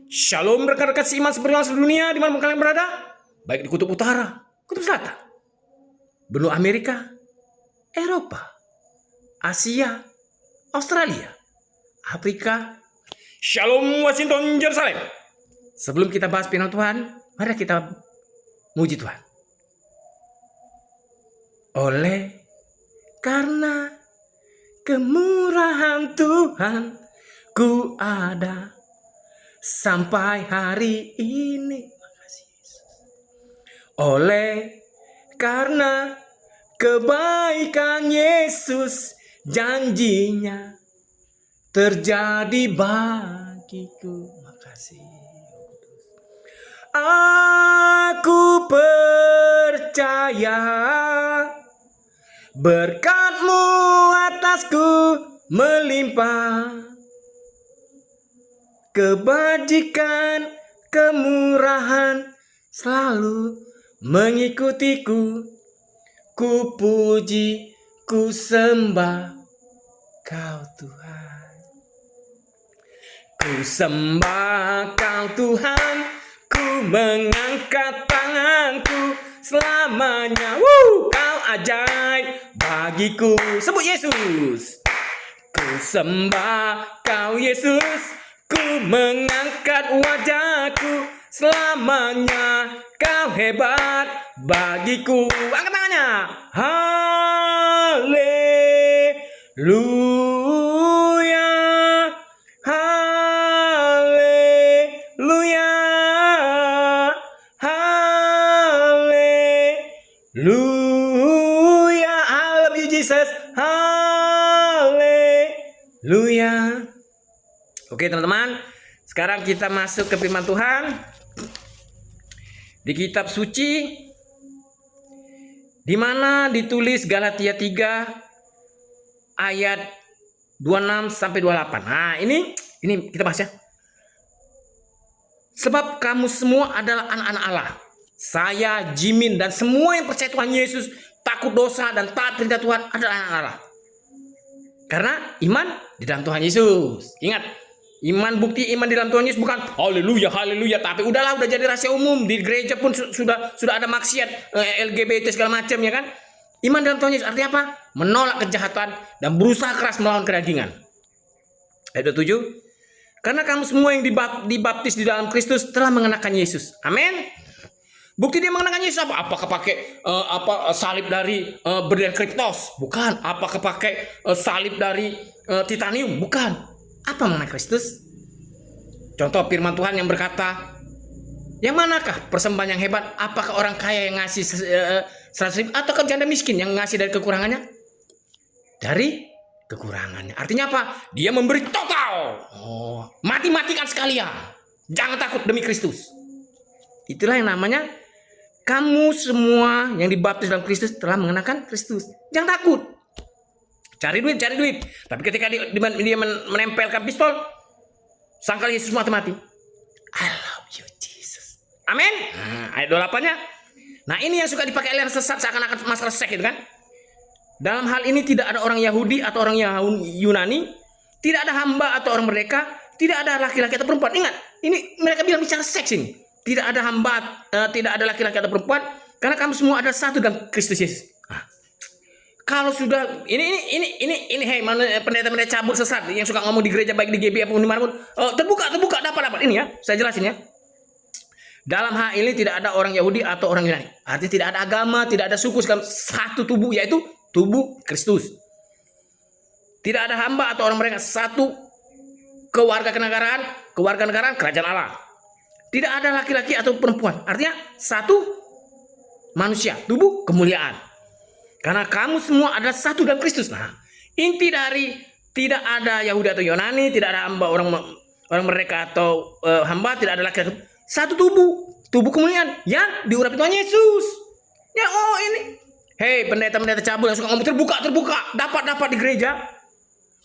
Shalom rekan-rekan seiman seperjuangan sedunia di mana kalian berada, baik di kutub utara, kutub selatan, benua Amerika, Eropa, Asia, Australia, Afrika. Shalom Washington, Yerusalem. Sebelum kita bahas firman Tuhan, mari kita muji Tuhan. Oleh karena kemurahan Tuhan, ku ada sampai hari ini. Makasih Yesus. Oleh karena kebaikan Yesus, janjinya terjadi bagiku. Makasih. Aku percaya berkat-Mu atasku melimpah, kebajikan, kemurahan selalu mengikutiku. Ku puji, ku sembah Kau Tuhan. Ku sembah Kau Tuhan, ku mengangkat tanganku selamanya. Kau ajaib bagiku. Sebut Yesus. Ku sembah Kau Yesus, ku mengangkat wajahku selamanya. Kau hebat bagiku. Angkat tangannya. Haleluya, haleluya, haleluya. I love you Jesus. Haleluya. Oke teman-teman, sekarang kita masuk ke firman Tuhan di kitab suci, di mana ditulis Galatia 3 ayat 26 sampai 28. Nah, ini kita bahas ya. Sebab kamu semua adalah anak-anak Allah. Saya, Jimin, dan semua yang percaya Tuhan Yesus, takut dosa dan taat perintah Tuhan adalah anak Allah. Karena iman di dalam Tuhan Yesus. Ingat, bukti iman di dalam Tuhan Yesus bukan haleluya, haleluya, tapi udah jadi rahasia umum. Di gereja pun sudah ada maksiat, LGBT segala macam ya kan. Iman dalam Tuhan Yesus artinya apa? Menolak kejahatan dan berusaha keras melawan kedagingan. Ayat 27. Karena kamu semua yang dibaptis di dalam Kristus telah mengenakan Yesus. Amin. Bukti dia mengenakan Yesus apa? Apakah pakai salib dari berderet Kristus? Bukan. Apakah pakai salib dari titanium? Bukan. Apa mengenai Kristus? Contoh firman Tuhan yang berkata, yang manakah persembahan yang hebat? Apakah orang kaya yang ngasih 100.000 atau janda miskin yang ngasih dari kekurangannya? Dari kekurangannya. Artinya apa? Dia memberi total. Mati-matikan sekalian. Jangan takut demi Kristus. Itulah yang namanya kamu semua yang dibaptis dalam Kristus telah mengenakan Kristus. Jangan takut. Cari duit. Tapi ketika dia menempelkan pistol, sangkal Yesus mati. I love you Jesus. Amin. Ayat 28-nya. Nah, ini yang suka dipakai aliran sesat seakan-akan masalah seks itu kan. Dalam hal ini tidak ada orang Yahudi atau orang Yunani, tidak ada hamba atau orang merdeka, tidak ada laki-laki atau perempuan. Ingat, ini mereka bilang bicara seks ini. Tidak ada hamba, tidak ada laki-laki atau perempuan, karena kamu semua ada satu dalam Kristus Yesus. Kalau sudah ini hey, mana pendeta-pendeta cabul sesat yang suka ngomong di gereja baik di GB apapun dimanapun, terbuka dapat ini ya, saya jelasin ya. Dalam hal ini tidak ada orang Yahudi atau orang Yunani. Artinya tidak ada agama, tidak ada suku, satu tubuh, yaitu tubuh Kristus. Tidak ada hamba atau orang mereka, satu kewarganegaraan kerajaan Allah. Tidak ada laki-laki atau perempuan. Artinya satu manusia, tubuh kemuliaan. Karena kamu semua adalah satu dalam Kristus. Nah, inti dari tidak ada Yahudi atau Yunani, tidak ada hamba orang mereka atau hamba, tidak ada laki-laki, satu tubuh kemuliaan yang diurapi Tuhan Yesus. Ya ini. Hei pendeta-pendeta cabul yang suka ngomong terbuka, dapat di gereja.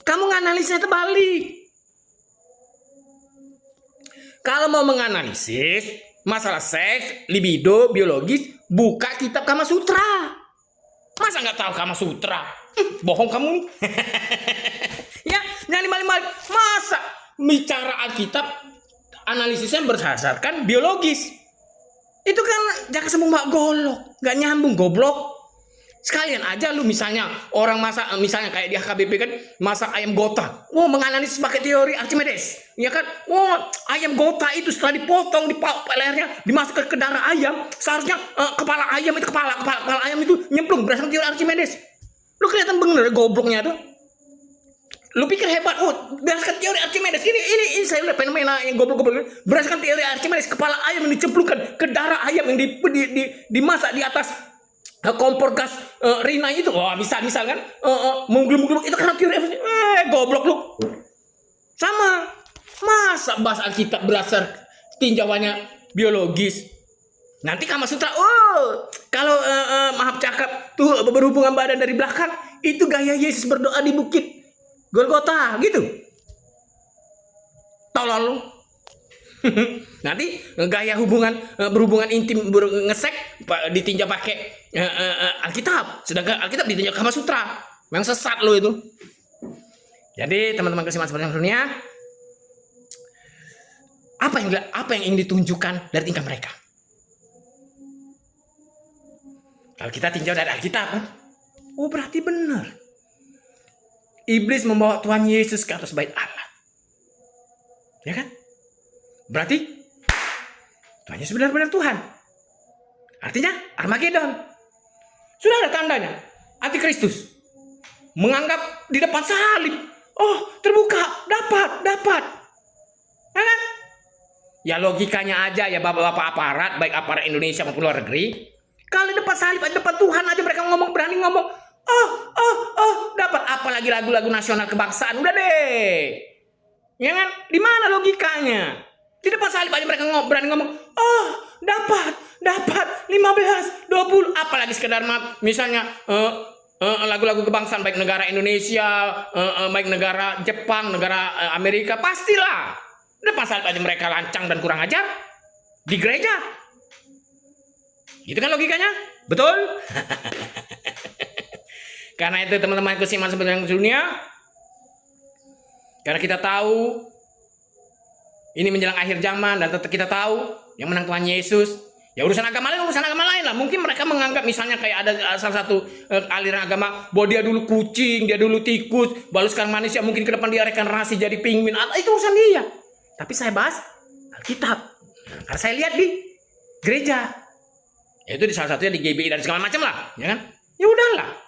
Kamu nganalisnya terbalik. Kalau mau menganalisis masalah seks, libido, biologis, buka kitab Kama Sutra. Masa nggak tahu Kama Sutra? Bohong kamu nih. Ya, jangan dibalik-balik. Masa bicara Alkitab analisisnya berdasarkan biologis. Itu kan jangan sembung mak golok, nggak nyambung goblok. Sekalian aja lu misalnya orang masak, misalnya kayak di HKBP kan masak ayam gota. Wah, menganalisis pakai teori Archimedes, ya kan? Wah, ayam gota itu setelah dipotong di lehernya dimasukkan ke darah ayam, seharusnya kepala ayam itu kepala ayam itu nyemplung berdasarkan teori Archimedes. Lu kelihatan bener gobloknya tuh. Lu pikir hebat, berdasarkan teori Archimedes. Ini saya lihat fenomena yang goblok-goblok. Berdasarkan teori Archimedes, kepala ayam yang dicemplungkan ke darah ayam yang dimasak di atas kompor gas Rinnai itu. Wah, misal kan menggelung-gelung itu karena teori goblok lu. Sama. Masa bahas Alkitab berdasar tinjauannya biologis. Nanti Kama Sutra, kalau maaf cakap tuh berhubungan badan dari belakang, itu gaya Yesus berdoa di bukit Golgota gitu. Tolol lu. Nanti gaya berhubungan intim ngesek ditinjau pakai Alkitab, sedangkan Alkitab ditinjau Kama Sutra. Memang sesat lo itu. Jadi teman-teman kesiman seperti dunia, apa yang ingin ditunjukkan dari tingkah mereka? Kalau kita tinjau dari Alkitab kan, berarti benar. Iblis membawa Tuhan Yesus ke atas bait Allah, ya kan? Berarti Tuhan Yesus benar-benar Tuhan. Artinya Armageddon. Sudah ada tandanya. Antikristus menganggap di depan salib, terbuka, dapat. Ya kan? Ya logikanya aja ya bapak-bapak aparat, baik aparat Indonesia maupun luar negeri. Kalau di depan salib, di depan Tuhan aja mereka berani ngomong, dapat. Apalagi lagu-lagu nasional kebangsaan, udah deh. Ya kan? Di mana logikanya? Di depan salib aja mereka berani ngomong, dapat 15, 20, apalagi sekedar misalnya lagu-lagu kebangsaan baik negara Indonesia, baik negara Jepang, negara Amerika, pastilah. Di depan salib aja mereka lancang dan kurang ajar di gereja. Gitu kan logikanya? Betul? Karena itu teman-teman kesiman sebenarnya dunia, karena kita tahu ini menjelang akhir zaman dan tetap kita tahu yang menang Tuhan Yesus. Ya urusan agama lain lah. Mungkin mereka menganggap misalnya kayak ada salah satu aliran agama bahwa dia dulu kucing, dia dulu tikus, baru sekarang manusia, mungkin ke depan dia regenerasi jadi penguin. Itu urusan dia. Tapi saya bahas Alkitab. Karena saya lihat di gereja. Yaitu di salah satunya di GBI dan segala macam lah, ya kan? Ya udahlah.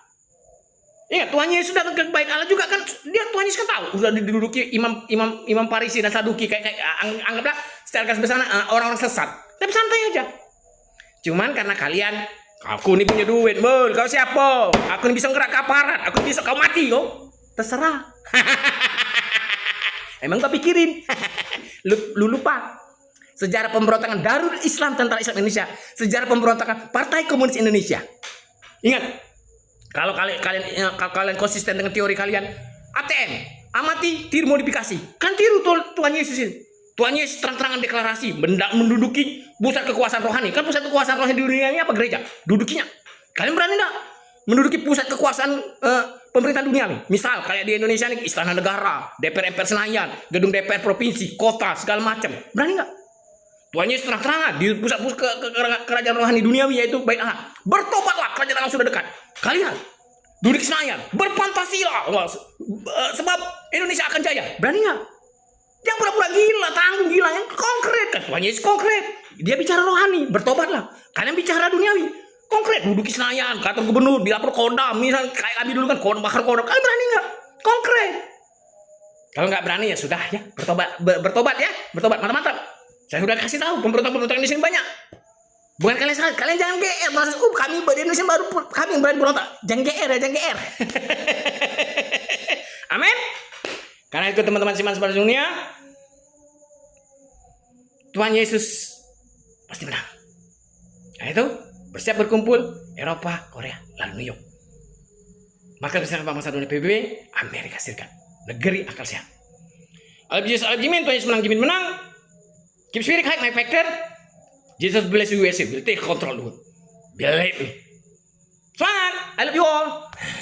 Ingat Tuhan Yesus datang ke bait Allah juga kan, Tuhan Yesus kan tahu udah diduduki imam Farisi dan Saduki kayak anggaplah secara garis besar orang-orang sesat. Tapi santai aja. Cuman karena kalian, aku ini punya duit, kau siapa? Aku ini bisa ngerak ke aparat, aku bisa kau mati kau. Terserah. Emang kau pikirin? Lu lupa sejarah pemberontakan Darul Islam, Tentara Islam Indonesia, sejarah pemberontakan Partai Komunis Indonesia. Ingat, kalau kalian konsisten dengan teori kalian, ATM, amati, tiru modifikasi. Kan tiru Tuhan Yesus ini. Tuhan Yesus terang-terangan deklarasi menduduki pusat kekuasaan rohani. Kan pusat kekuasaan rohani di dunia ini apa? Gereja. Dudukinya. Kalian berani enggak menduduki pusat kekuasaan pemerintahan dunia nih? Misal kayak di Indonesia nih, Istana Negara, DPR MPR Senayan, gedung DPR provinsi, kota, segala macam. Berani enggak? Tuhan Yesus terang-terangan di pusat kerajaan rohani duniawi yaitu bait Allah. Bertobatlah, kerajaan Allah sudah dekat. Kalian duduk di Senayan, berfantasilah sebab Indonesia akan jaya. Berani nggak? Yang pura-pura gila, tanggung gila, yang konkret kan Tuhan Yesus konkret. Dia bicara rohani, bertobatlah. Kalian bicara duniawi, konkret. Duduk di Senayan, kantor gubernur, di lapor Kodam, misal kayak kami dulu kan bakar Kodam. Kalian berani nggak? Konkret. Kalau nggak berani ya sudah ya, bertobat ya, bertobat mantap-mantap. Saya sudah kasih tahu pemberontak-pemberontak di sini banyak. Bukan kalian jangan GR. Maksud kami di Indonesia baru kami yang berani berontak. Jangan GR ya, jangan GR. Amin. Karena itu teman-teman siman seluruh dunia, Tuhan Yesus pasti menang. Nah itu bersiap berkumpul Eropa, Korea, lalu New York. Maka bersama bangsa dunia PBB, Amerika Serikat, negeri akal sehat. Alab Jesus, alab Jimin, Tuhan Yesus menang, Jimin menang. Keep spirit high, my factor. Jesus bless you, USA will take control. Believe me. Semangat, I love you all.